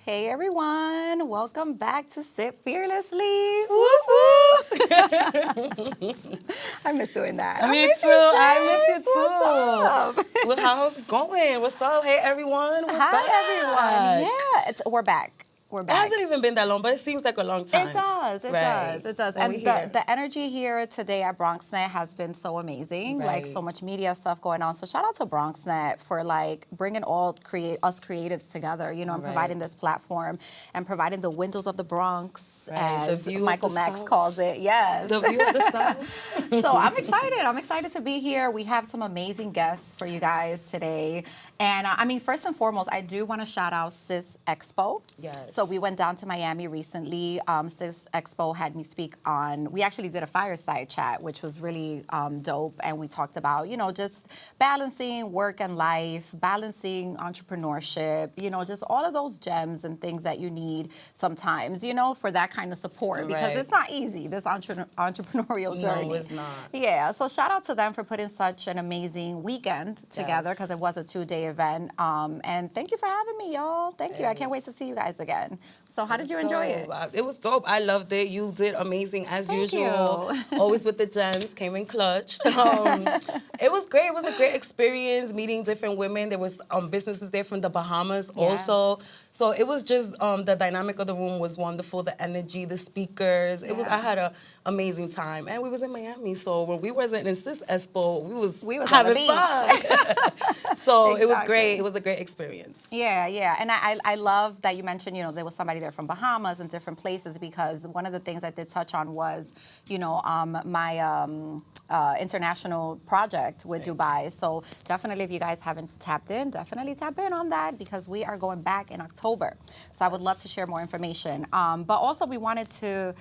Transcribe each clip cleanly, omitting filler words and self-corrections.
Hey everyone, welcome back to Sit Fearlessly. Woo woo! I miss doing that. Me too. I miss you too. Well, how's it going? What's up? Hey everyone. Hi everyone. Yeah, we're back. We're It back. hasn't even been that long, but it seems like a long time. It does. It does. Well, And the energy here today at BronxNet has been so amazing. Like Right. so much media stuff going on. So shout out to BronxNet for like bringing all us creatives together, you know, and Right. providing this platform and providing the windows of the Bronx, Right. The as view of Michael the Max South. calls it. Yes. The view of the South. So I'm excited. I'm excited to be here. We have some amazing guests for you guys today. And I mean, first and foremost, I do want to shout out Sis Expo. Yes. So we went down to Miami recently. Sis Expo had me speak on, we actually did a fireside chat, which was really dope. And we talked about, you know, just balancing work and life, balancing entrepreneurship, you know, just all of those gems and things that you need sometimes, you know, for that kind of support. Because Right. it's not easy, this entrepreneurial journey. No, it's not. Yeah, so shout out to them for putting such an amazing weekend together because it was a 2-day event. And thank you for having me, y'all. Thank you. I can't wait to see you guys again. So how did you enjoy it? It was dope. I loved it. You did amazing as Thank usual. you. Always with the gems. Came in clutch. It was great. It was a great experience meeting different women. There was businesses there from the Bahamas also. So it was just the dynamic of the room was wonderful. The energy, the speakers. It was. I had an amazing time, and we was in Miami. So when we wasn't in Sis Expo, we was on the having fun. So it was Exactly. great. It was a great experience. Yeah. And I love that you mentioned, you know, there was somebody there from Bahamas and different places because one of the things I did touch on was, you know, my international project with Dubai. So definitely if you guys haven't tapped in, definitely tap in on that because we are going back in October. So I would love to share more information. But also we wanted to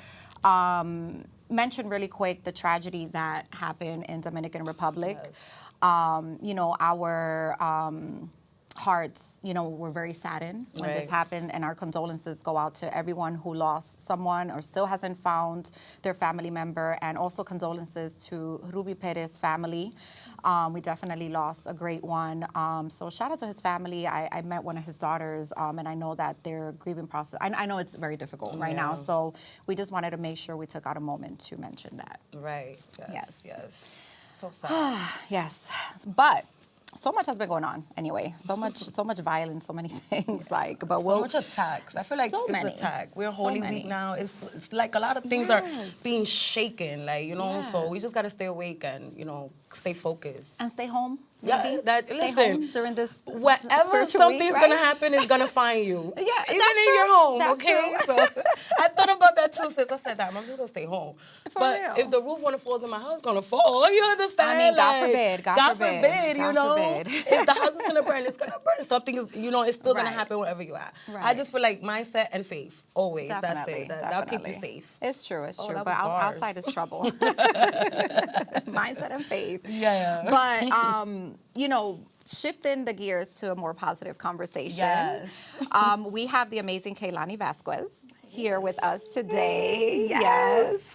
mention really quick the tragedy that happened in Dominican Republic. Yes. You know, our hearts, you know, were very saddened when this Right. happened, and our condolences go out to everyone who lost someone or still hasn't found their family member, and also condolences to Ruby Perez's family. We definitely lost a great one. So shout out to his family. I met one of his daughters, and I know that their grieving process, I know it's very difficult right now, so we just wanted to make sure we took out a moment to mention that. Right. Yes. Yes. So sad. Yes, but so much has been going on anyway. So much violence, so many things. Like, but So much attacks. I feel like so it's many. attack. We're So Holy many. Week now. It's like a lot of things are Yes. being shaken. Like, you know, so we Yes. just gotta stay awake and, you know, stay focused. and stay home. Yeah, maybe. that- Stay listen, home during this Wherever spiritual something's week, gonna right? happen is gonna find you. Yeah, Even that's in your true. home, That's okay? true. So I thought about that too since I said that. I'm just gonna stay home. For but real. if the roof wanna falls in my house, it's gonna fall. You understand? I mean, God Like, forbid, God God forbid, forbid, you God know. forbid. If the house is gonna burn, it's gonna burn. Something is, you know, it's still gonna Right. happen wherever you are. I Right. just feel like mindset and faith always. That's Definitely, it. That'll keep you definitely. safe. It's true, it's true. that But was bars. outside is trouble. Mindset and faith. Yeah. But you know, shifting the gears to a more positive conversation. Yes. We have the amazing Kayelani Vasquez here with us today. Yes.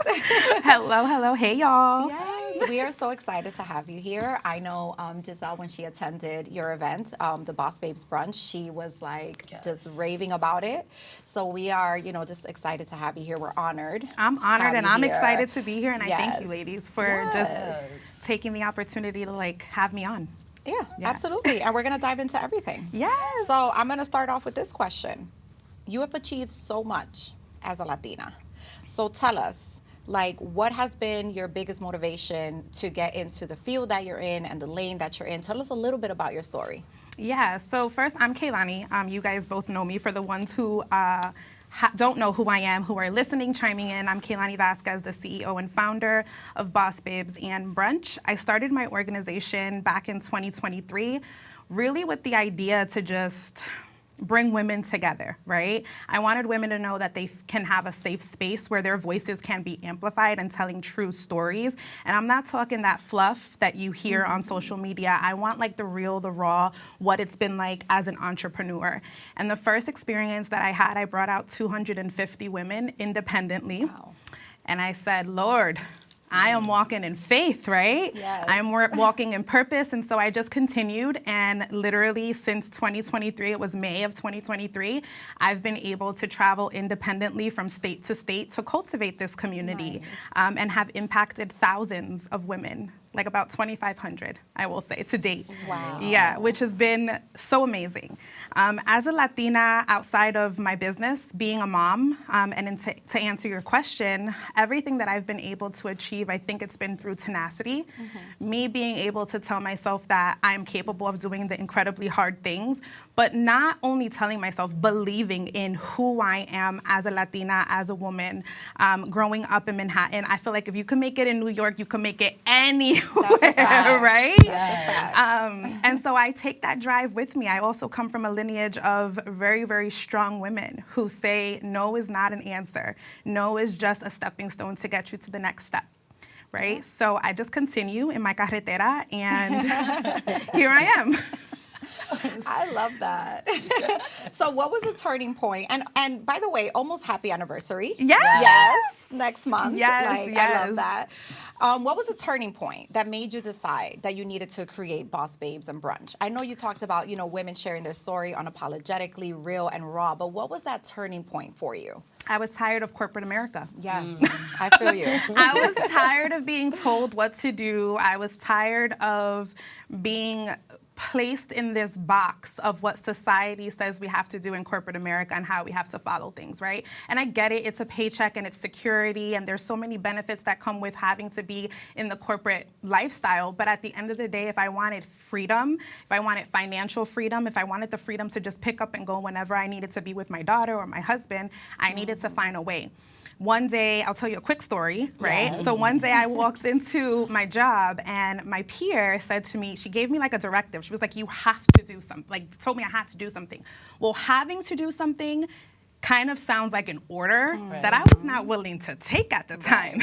Hello. Hey, y'all. Yes, we are so excited to have you here. I know Giselle, when she attended your event, the Boss Babes Brunch, she was like just raving about it. So we are, you know, just excited to have you here. We're honored. I'm to have honored and you I'm here. excited to be here. And I thank you, Yes. ladies, for Yes. just taking the opportunity to like have me on. Yeah, Yeah. absolutely. And we're going to dive into everything. Yes. So I'm going to start off with this question. You have achieved so much as a Latina. So tell us, like, what has been your biggest motivation to get into the field that you're in and the lane that you're in? Tell us a little bit about your story. Yeah. So first, I'm Kayelani. You guys both know me. For the ones who don't know who I am, who are listening, chiming in, I'm Kayelani Vasquez, the CEO and founder of Boss Babes and Brunch. I started my organization back in 2023, really with the idea to just bring women together, right? I wanted women to know that they can have a safe space where their voices can be amplified and telling true stories. And I'm not talking that fluff that you hear on social media. I want like the real, the raw, what it's been like as an entrepreneur. And the first experience that I had, I brought out 250 women independently. Wow. And I said, Lord, I am walking in faith, right? Yes. I'm walking in purpose. And so I just continued. And literally since 2023, it was May of 2023, I've been able to travel independently from state to cultivate this community, and have impacted thousands of women, like about 2,500, I will say, to date. Wow. Yeah, which has been so amazing. As a Latina, outside of my business, being a mom, and then to answer your question, everything that I've been able to achieve, I think it's been through tenacity. Me being able to tell myself that I'm capable of doing the incredibly hard things, but not only telling myself, believing in who I am as a Latina, as a woman, growing up in Manhattan. I feel like if you can make it in New York, you can make it anywhere, right? And so I take that drive with me. I also come from a lineage of very, very strong women who say no is not an answer. No is just a stepping stone to get you to the next step. Right? So I just continue in my carretera, and here I am. I love that. So what was the turning point? And by the way, almost happy anniversary. Yes. Next month. Yes, I love that. What was the turning point that made you decide that you needed to create Boss Babes and Brunch? I know you talked about, women sharing their story unapologetically, real and raw, but what was that turning point for you? I was tired of corporate America. Yes, I feel you. I was tired of being told what to do. I was tired of being placed in this box of what society says we have to do in corporate America and how we have to follow things, right? And I get it, it's a paycheck and it's security and there's so many benefits that come with having to be in the corporate lifestyle. But at the end of the day, if I wanted freedom, if I wanted financial freedom, if I wanted the freedom to just pick up and go whenever I needed to be with my daughter or my husband, I needed to find a way. One day, I'll tell you a quick story, right? Yes. So one day I walked into my job and my peer said to me, she gave me like a directive. She was like, you have to do something, like told me I had to do something. Well, having to do something kind of sounds like an order that I was not willing to take at the time.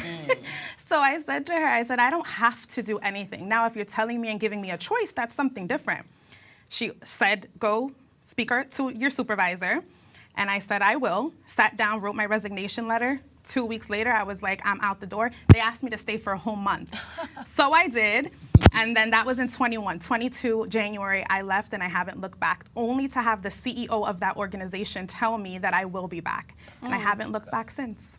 So I said to her, I don't have to do anything. Now, if you're telling me and giving me a choice, that's something different. She said, go speak to your supervisor. And I said, I will. Sat down, wrote my resignation letter. 2 weeks later, I was like, I'm out the door. They asked me to stay for a whole month. So I did. And then that was in 21. 22, January, I left and I haven't looked back, only to have the CEO of that organization tell me that I will be back. And I haven't looked back since.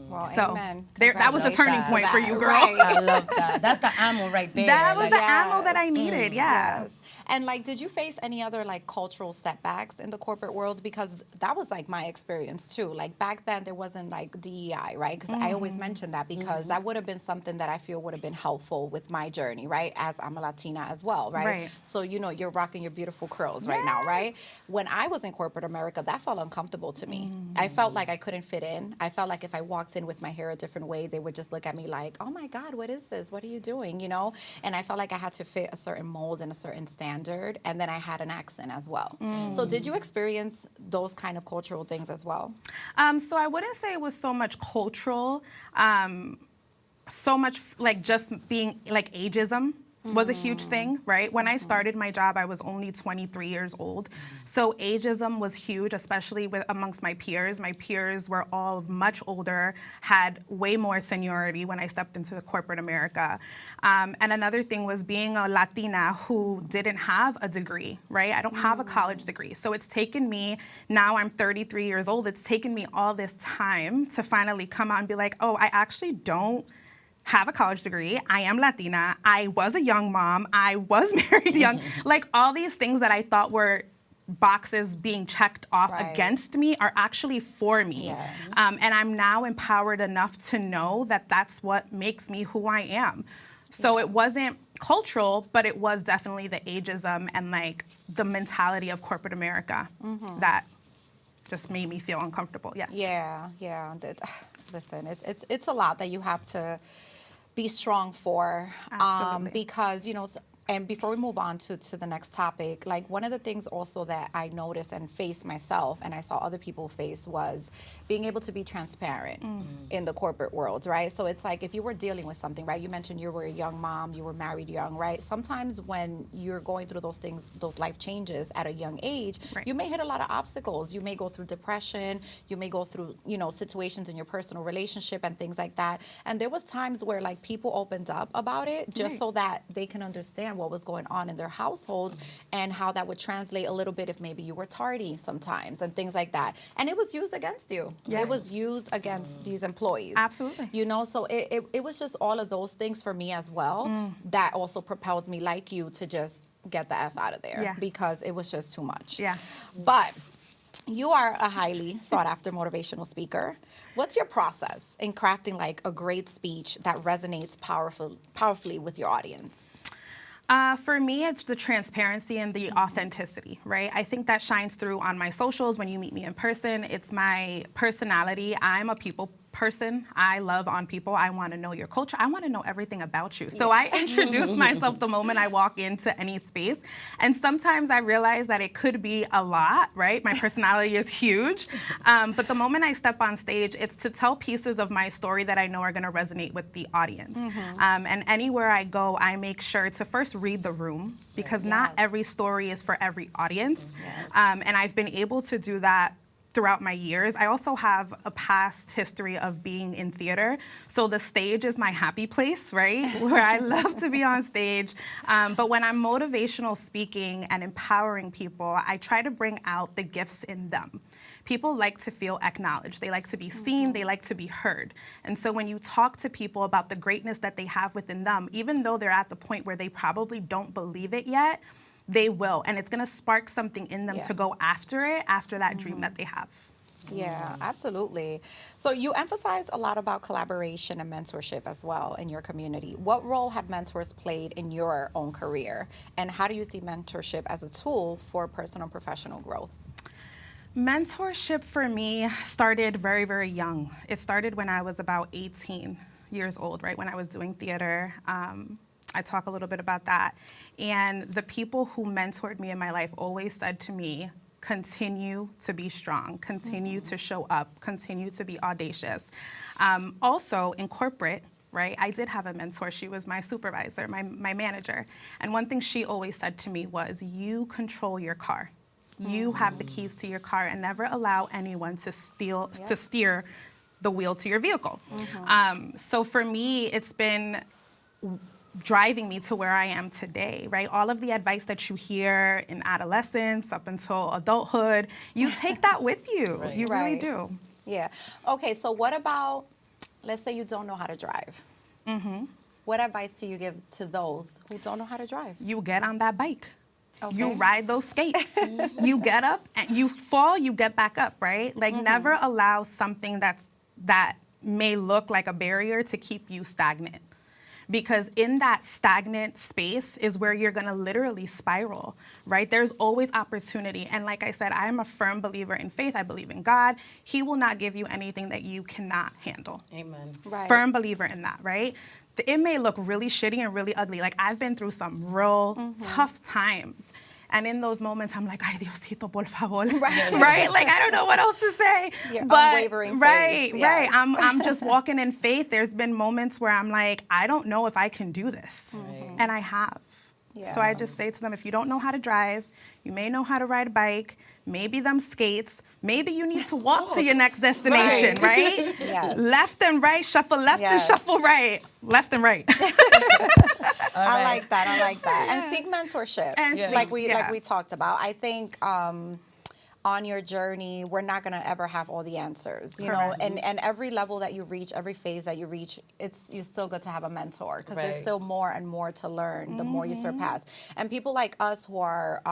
Well, So amen. that was the turning point for you, girl. Right. I love that. That's the ammo right there. That was Like, the ammo that I needed, yeah. Yes. And did you face any other cultural setbacks in the corporate world? Because that was my experience too. Back then there wasn't DEI, right? Because I always mention that because that would have been something that I feel would have been helpful with my journey, right? As I'm a Latina as well, right? Right. So you're rocking your beautiful curls right now, right? When I was in corporate America, that felt uncomfortable to me. I felt like I couldn't fit in. I felt like if I walked in with my hair a different way, they would just look at me like, oh my God, what is this? What are you doing? And I felt like I had to fit a certain mold and a certain standard. And then I had an accent as well. So did you experience those kind of cultural things as well? So I wouldn't say it was so much cultural, so much just being ageism was a huge thing, right? When I started my job, I was only 23 years old. So ageism was huge, especially amongst my peers. My peers were all much older, had way more seniority when I stepped into the corporate America. And another thing was being a Latina who didn't have a degree, right? I don't have a college degree. So it's taken me, now I'm 33 years old, it's taken me all this time to finally come out and be like, oh, I actually don't have a college degree. I am Latina. I was a young mom. I was married young. All these things that I thought were boxes being checked off against me are actually for me. Yes. And I'm now empowered enough to know that that's what makes me who I am. So it wasn't cultural, but it was definitely the ageism and the mentality of corporate America that just made me feel uncomfortable. Yes. Yeah. Listen, it's a lot that you have to be strong for. Absolutely. Because And before we move on to the next topic, like one of the things also that I noticed and faced myself, and I saw other people face, was being able to be transparent in the corporate world, right? So it's like if you were dealing with something, right? You mentioned you were a young mom, you were married young, right? Sometimes when you're going through those things, those life changes at a young age, you may hit a lot of obstacles. You may go through depression, you may go through, you know, situations in your personal relationship and things like that. And there was times where like people opened up about it just so that they can understand what was going on in their household and how that would translate a little bit if maybe you were tardy sometimes and things like that. And it was used against you. It was used against these employees. Absolutely. You know, so it was just all of those things for me as well that also propelled me, like you, to just get the F out of there because it was just too much. Yeah. But you are a highly sought after motivational speaker. What's your process in crafting like a great speech that resonates powerfully with your audience? For me, it's the transparency and the authenticity, right? I think that shines through on my socials when you meet me in person. It's my personality. I'm a people person. I love on people. I want to know your culture. I want to know everything about you. So I introduce myself the moment I walk into any space. And sometimes I realize that it could be a lot, right? My personality is huge. But the moment I step on stage, it's to tell pieces of my story that I know are going to resonate with the audience. And anywhere I go, I make sure to first read the room because not every story is for every audience. And I've been able to do that throughout my years. I also have a past history of being in theater. So the stage is my happy place, right? Where I love to be on stage. But when I'm motivational speaking and empowering people, I try to bring out the gifts in them. People like to feel acknowledged. They like to be seen. They like to be heard. And so when you talk to people about the greatness that they have within them, even though they're at the point where they probably don't believe it yet, they will, and it's going to spark something in them to go after it, after that dream that they have. Yeah, absolutely. So you emphasize a lot about collaboration and mentorship as well in your community. What role have mentors played in your own career, and how do you see mentorship as a tool for personal and professional growth? Mentorship for me started very, very young. It started when I was about 18 years old, right, when I was doing theater. I talk a little bit about that. And the people who mentored me in my life always said to me, continue to be strong, continue to show up, continue to be audacious. Also in corporate, right, I did have a mentor. She was my supervisor, my manager. And one thing she always said to me was, you control your car. You have the keys to your car and never allow anyone to steer the wheel to your vehicle. So for me, it's been driving me to where I am today, right? All of the advice that you hear in adolescence up until adulthood, you take that with you. You really do. Yeah. Okay, so what about, let's say you don't know how to drive. What advice do you give to those who don't know how to drive? You get on that bike. Okay. You ride those skates. You get up and you fall, you get back up, right? Like never allow something that may look like a barrier to keep you stagnant. Because in that stagnant space is where you're gonna literally spiral, right? There's always opportunity. And like I said, I'm a firm believer in faith. I believe in God. He will not give you anything that you cannot handle. Amen. Right. Firm believer in that, right? It may look really shitty and really ugly. Like I've been through some real tough times. And in those moments, I'm like, ay, Diosito, por favor. Right? Like, I don't know what else to say. Your but, unwavering faith. Right. Yes. I'm just walking in faith. There's been moments where I'm like, I don't know if I can do this. And I have. Yeah. So I just say to them, if you don't know how to drive, you may know how to ride a bike, maybe them skates, maybe you need to walk to your next destination, right? Yes. Left and right, shuffle left and shuffle right. Left and right. I like that. And seek mentorship, like we talked about. I think on your journey, we're not gonna ever have all the answers, you know. And every level that you reach, every phase that you reach, you're still good to have a mentor because there's still more and more to learn the more you surpass. And people like us who are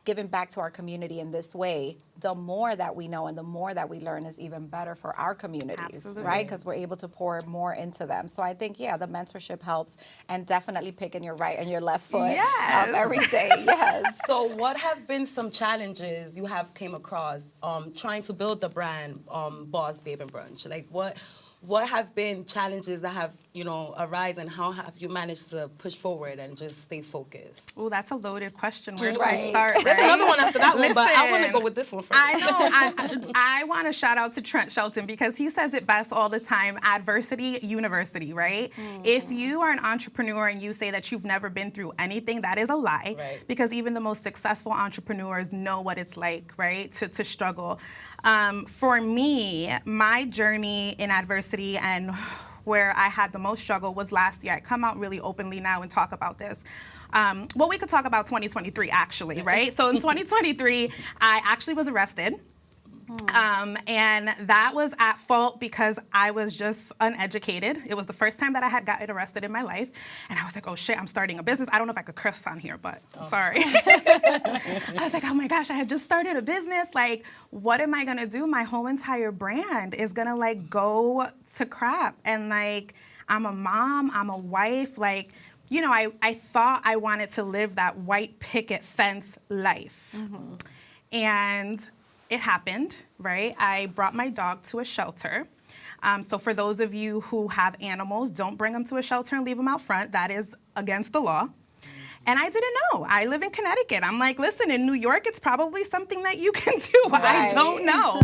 giving back to our community in this way, the more that we know and the more that we learn is even better for our communities, right? Because we're able to pour more into them. So I think, the mentorship helps, and definitely picking your right and your left foot every day. Yes. So what have been some challenges you have came across trying to build the brand Boss Babes Brunch? Like what have been challenges that have, arise, and how have you managed to push forward and just stay focused? Oh, that's a loaded question. Where do Right. I start? There's another one after that one, but I want to Listen, go with this one first. I know. I want to shout out to Trent Shelton because he says it best all the time, adversity university, right? If you are an entrepreneur and you say that you've never been through anything, that is a lie. Right. Because even the most successful entrepreneurs know what it's like, right, to struggle. For me, my journey in adversity and where I had the most struggle was last year. I come out really openly now and talk about this. Well, we could talk about 2023 actually, right? So in 2023, I actually was arrested. And that was at fault because I was just uneducated. It was the first time that I had gotten arrested in my life. And I was like, oh shit, I'm starting a business. I don't know if I could curse on here, but sorry. I was like, oh my gosh, I had just started a business. Like, what am I gonna do? My whole entire brand is gonna like go to crap. And like, I'm a mom, I'm a wife, like, I thought I wanted to live that white picket fence life. And it happened, right? I brought my dog to a shelter. So for those of you who have animals, don't bring them to a shelter and leave them out front. That is against the law. And I didn't know. I live in Connecticut. I'm like, listen, in New York, it's probably something that you can do. Right. I don't know.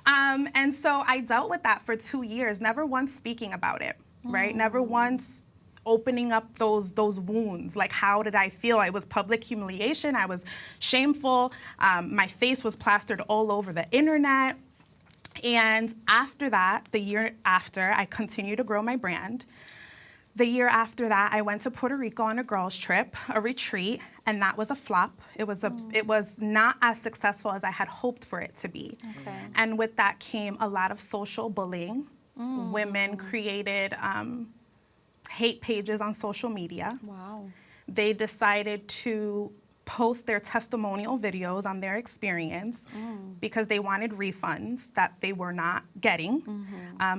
And so I dealt with that for 2 years, never once speaking about it, right? Never once opening up those wounds. Like, how did I feel? It was public humiliation. I was shameful. My face was plastered all over the internet. And after that, the year after, I continued to grow my brand. The year after that, I went to Puerto Rico on a girls' trip, a retreat, and that was a flop. It was not as successful as I had hoped for it to be. Okay. And with that came a lot of social bullying. Women created hate pages on social media. Wow. They decided to post their testimonial videos on their experience because they wanted refunds that they were not getting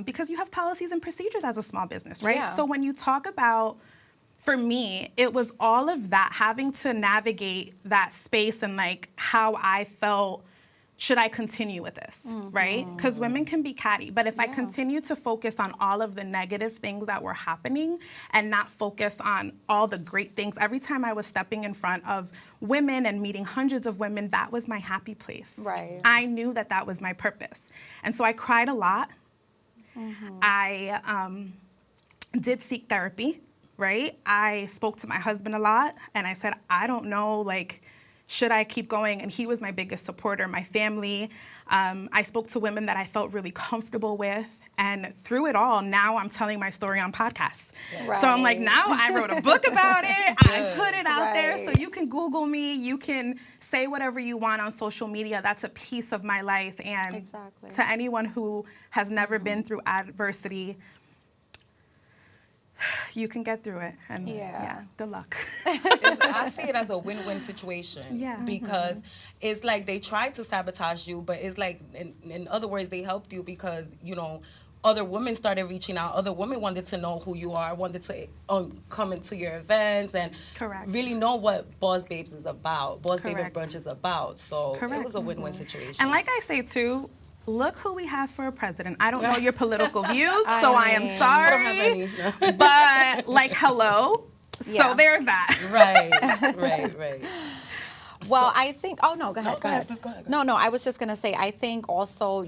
because you have policies and procedures as a small business, right? Yeah. So when you talk about, for me, it was all of that, having to navigate that space and like how I felt. Should I continue with this, right? Because women can be catty, but if I continue to focus on all of the negative things that were happening and not focus on all the great things, every time I was stepping in front of women and meeting hundreds of women, that was my happy place. Right. I knew that that was my purpose. And so I cried a lot. I did seek therapy, right? I spoke to my husband a lot, and I said, I don't know, like, should I keep going? And he was my biggest supporter, my family. I spoke to women that I felt really comfortable with. And through it all, now I'm telling my story on podcasts. Right. So I'm like, now I wrote a book about it. I put it out there. So you can Google me. You can say whatever you want on social media. That's a piece of my life. And Exactly. to anyone who has never been through adversity, you can get through it. And yeah good luck. I see it as a win-win situation. Yeah. Because it's like they tried to sabotage you, but it's like, in other words, they helped you because, other women started reaching out. Other women wanted to know who you are, wanted to come into your events and Correct. really know what Boss Babes is about, Boss Babes Correct. Brunch is about. So it Correct. was a win-win situation. And like I say, too, look who we have for a president. I don't know your political views, so I am I don't have sorry. any, no. But, like, hello. Yeah. So there's that. Right. Well, I think, oh no, go ahead. No, go ahead, sis, go ahead. No, I was just going to say, I think also,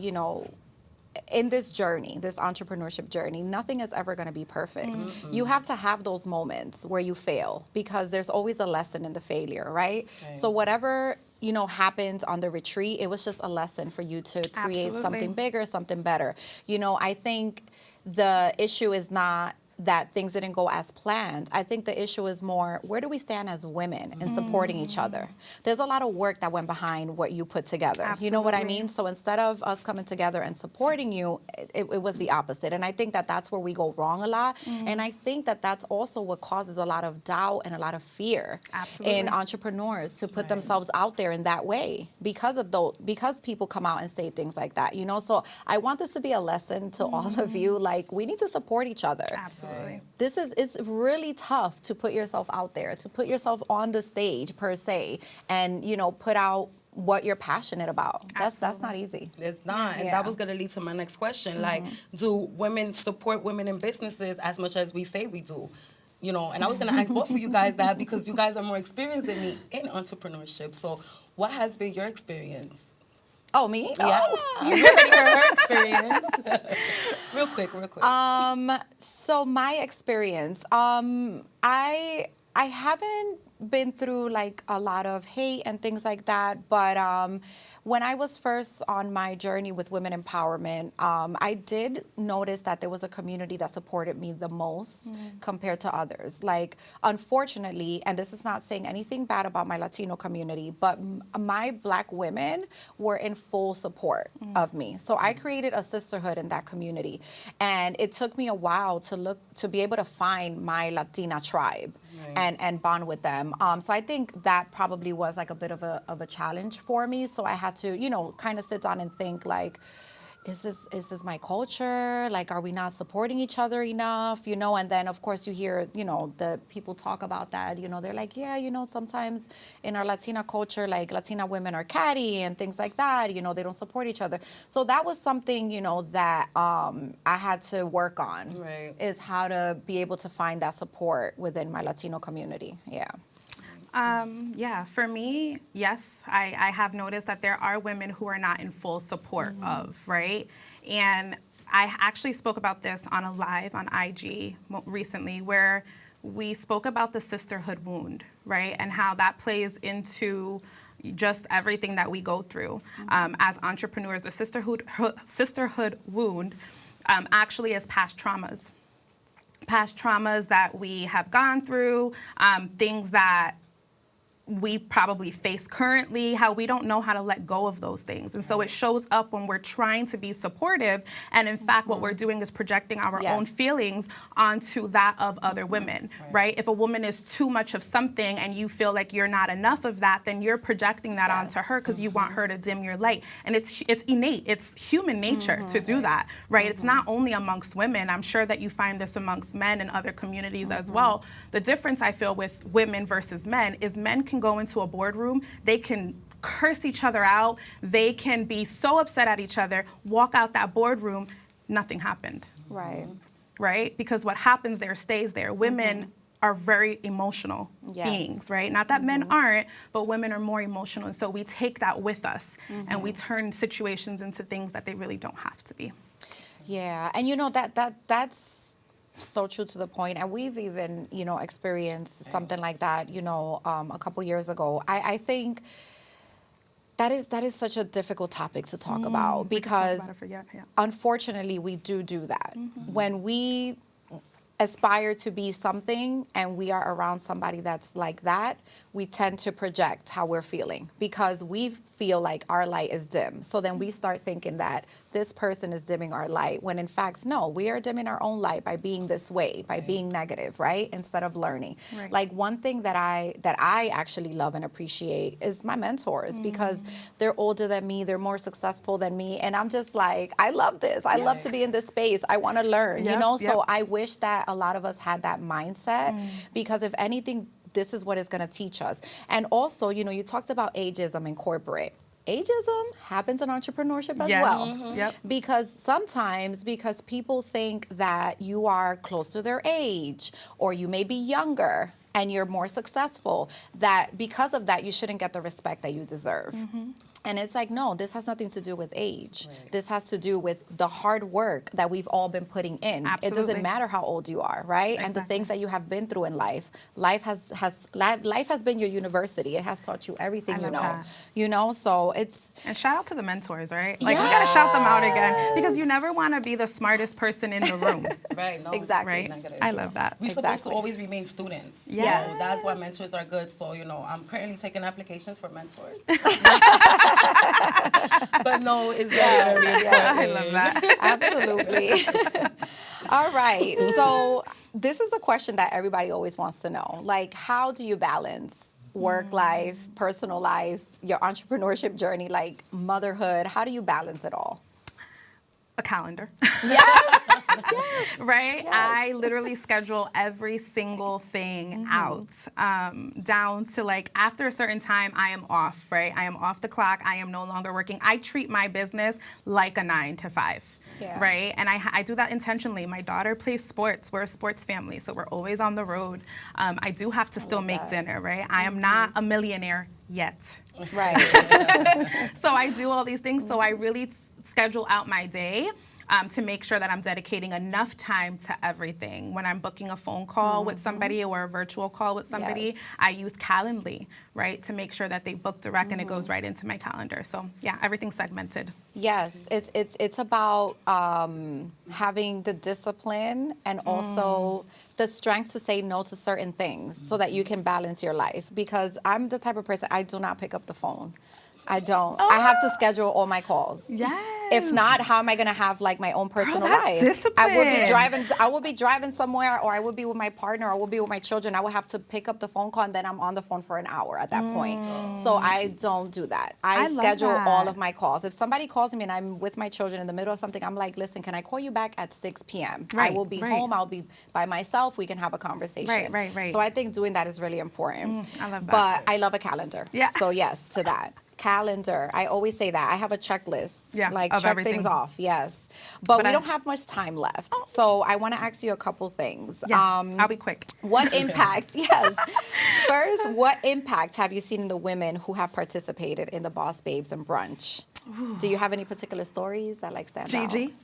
in this journey, this entrepreneurship journey, nothing is ever going to be perfect. You have to have those moments where you fail because there's always a lesson in the failure, right? So whatever, happened on the retreat, it was just a lesson for you to create Absolutely. something bigger, something better. I think the issue is not that things didn't go as planned. I think the issue is more, where do we stand as women in supporting each other? There's a lot of work that went behind what you put together. Absolutely. You know what I mean? So instead of us coming together and supporting you, it was the opposite. And I think that that's where we go wrong a lot. And I think that that's also what causes a lot of doubt and a lot of fear Absolutely. in entrepreneurs to put themselves out there in that way because people come out and say things like that, So I want this to be a lesson to all of you. Like, we need to support each other. Absolutely. It's really tough to put yourself out there, to put yourself on the stage per se, and put out what you're passionate about. That's not easy. It's not. And that was going to lead to my next question. Like, do women support women in businesses as much as we say we do? You know, and I was going to ask both of you guys that because you guys are more experienced than me in entrepreneurship. So what has been your experience? Oh, me? Yeah. Oh. You already heard her experience. Real quick. So my experience, I haven't been through like a lot of hate and things like that, but when I was first on my journey with women empowerment, I did notice that there was a community that supported me the most compared to others. Like, unfortunately, and this is not saying anything bad about my Latino community, but my Black women were in full support of me. So I created a sisterhood in that community. And it took me a while to be able to find my Latina tribe. Right. And bond with them. So I think that probably was like a bit of a challenge for me. So I had to, you know, kind of sit down and think like, is this my culture? Like, are we not supporting each other enough? You know, and then of course you hear, you know, the people talk about that, you know, they're like, yeah, you know, sometimes in our Latina culture, like Latina women are catty and things like that, you know, they don't support each other. So that was something, you know, that I had to work on, is how to be able to find that support within my Latino community. Yeah. For me, yes, I have noticed that there are women who are not in full support of, right? And I actually spoke about this on a live on IG recently where we spoke about the sisterhood wound, right? And how that plays into just everything that we go through as entrepreneurs. The sisterhood wound actually is past traumas that we have gone through, things that we probably face currently, how we don't know how to let go of those things. And so it shows up when we're trying to be supportive. And in fact, what we're doing is projecting our own feelings onto that of other women, right? If a woman is too much of something and you feel like you're not enough of that, then you're projecting that onto her because you want her to dim your light. And it's innate, it's human nature to do that, right? It's not only amongst women. I'm sure that you find this amongst men and other communities as well. The difference I feel with women versus men is men can go into a boardroom, they can curse each other out, they can be so upset at each other, walk out that boardroom, nothing happened. Right? Because what happens there stays there. Women are very emotional beings, right? Not that men aren't, but women are more emotional. And so we take that with us and we turn situations into things that they really don't have to be. Yeah, and you know, that's so true to the point, and we've even, you know, experienced something like that, you know, a couple years ago. I think that is such a difficult topic to talk about because unfortunately we do that. When we aspire to be something and we are around somebody that's like that, we tend to project how we're feeling because we feel like our light is dim. So then we start thinking that this person is dimming our light, when in fact, no, we are dimming our own light by being this way, by being negative, right? Instead of learning. Like one thing that I actually love and appreciate is my mentors because they're older than me, they're more successful than me, and I'm just like, I love this. I love to be in this space. I want to learn, you know? So I wish that a lot of us had that mindset because if anything, this is what is going to teach us. And also, you know, you talked about ageism in corporate. Ageism happens in entrepreneurship as well. Because people think that you are close to their age or you may be younger and you're more successful, that because of that, you shouldn't get the respect that you deserve. And it's like, no, this has nothing to do with age. This has to do with the hard work that we've all been putting in. It doesn't matter how old you are, right? And the things that you have been through in life. Life has been your university. It has taught you everything you know. That. You know, so it's... And shout out to the mentors, right? Like, we got to shout them out again because you never want to be the smartest person in the room. No, exactly. Right? I love that. We're supposed to always remain students. So that's why mentors are good. So, you know, I'm currently taking applications for mentors. But no, it's very important. I love that. Absolutely. All right. So this is a question that everybody always wants to know. Like, how do you balance work life, personal life, your entrepreneurship journey, like motherhood? How do you balance it all? A calendar. Yes. right? I literally schedule every single thing out, down to like after a certain time, I am off, right? I am off the clock. I am no longer working. I treat my business like a 9 to 5. Yeah. Right? And I do that intentionally. My daughter plays sports. We're a sports family, so we're always on the road. I do have to still make dinner, right? I am not a millionaire yet. Right. So I do all these things. So I really schedule out my day to make sure that I'm dedicating enough time to everything. When I'm booking a phone call with somebody or a virtual call with somebody, I use Calendly, right, to make sure that they book direct and it goes right into my calendar. So yeah, everything's segmented. Yes, it's about having the discipline and also the strength to say no to certain things so that you can balance your life. Because I'm the type of person, I do not pick up the phone. I don't. I have to schedule all my calls. Yes. If not, how am I going to have like my own personal that's life? discipline. I will be driving somewhere, or I will be with my partner, or I will be with my children. I will have to pick up the phone call, and then I'm on the phone for an hour at that point. So I don't do that. I love schedule that. all of my calls. If somebody calls me and I'm with my children in the middle of something, I'm like, listen, can I call you back at 6 p.m.? Right, I will be right. home. I'll be by myself. We can have a conversation. Right. So I think doing that is really important. I love that. But I love a calendar. Yeah. So yes to that. Calendar. I always say that. I have a checklist. Like of check everything. things off. Yes. But we I- don't have much time left. So I want to ask you a couple things. Yes, I'll be quick. What impact, yes. First, what impact have you seen in the women who have participated in the Boss Babes and Brunch? Do you have any particular stories that like stand out? Gigi.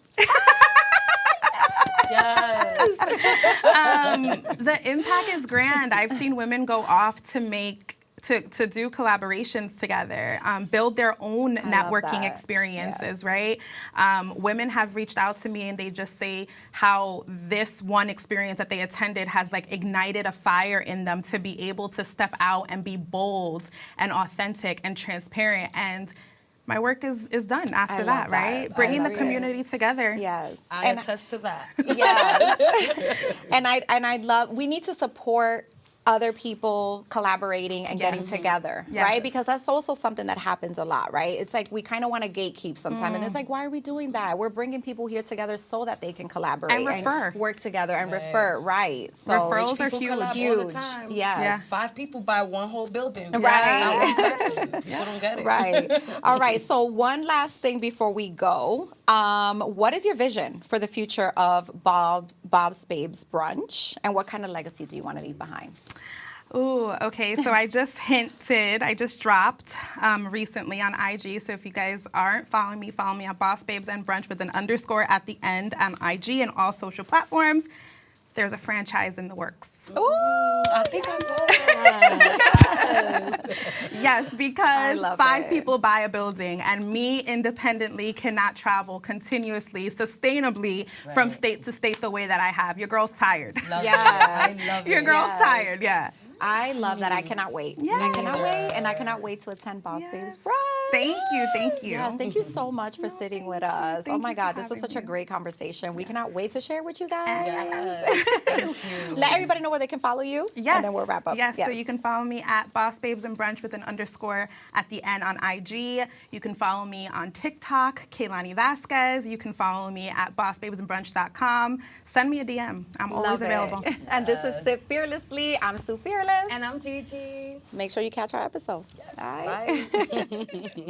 Yes. The impact is grand. I've seen women go off to do collaborations together, build their own networking that. experiences, Yes. right? Women have reached out to me and they just say how this one experience that they attended has like ignited a fire in them to be able to step out and be bold and authentic and transparent. And my work is done after love that, that. right? I Bringing the love it. community together. Yes. I attest to that. Yes. and I love, we need to support other people collaborating and getting together, Yes. right? Because that's also something that happens a lot, right? It's like we kind of want to gatekeep sometimes, and it's like, why are we doing that? We're bringing people here together so that they can collaborate And refer. work together and refer, right? So Referrals are People huge. collab all the Huge. time. Yes. Yeah. 5 people buy one whole building. Right. Not one person. People don't get it. Right. All right. So one last thing before we go. What is your vision for the future of Boss Babes Brunch, and what kind of legacy do you want to leave behind? Ooh, okay. So I just dropped recently on IG. So if you guys aren't following me, follow me at Boss Babes and Brunch with an underscore at the end on IG and all social platforms. There's a franchise in the works. Ooh, I think I saw that. Yes, because love 5 it. people buy a building, and me independently cannot travel continuously, sustainably from state to state the way that I have. Your girl's tired. Love Yes. it. I love Your it. girl's Yes. tired, yeah. I love that. I cannot wait. I cannot wait, and I cannot wait to attend Boss Babes Brunch. Thank you. Yes, thank you so much for sitting with us. Oh Thank my you God, for this was having such a me. great conversation. We cannot wait to share with you guys. Yes. Thank you. Let everybody know where they can follow you. Yes. And then we'll wrap up. Yes. So you can follow me at Boss Babes and Brunch with an underscore at the end on IG. You can follow me on TikTok, Kayelani Vasquez. You can follow me at bossbabesandbrunch.com. Send me a DM. I'm always Love it. available. And this is Sit Fearlessly. I'm Sue Fearless. And I'm Gigi. Make sure you catch our episode. Yes. All right. Bye.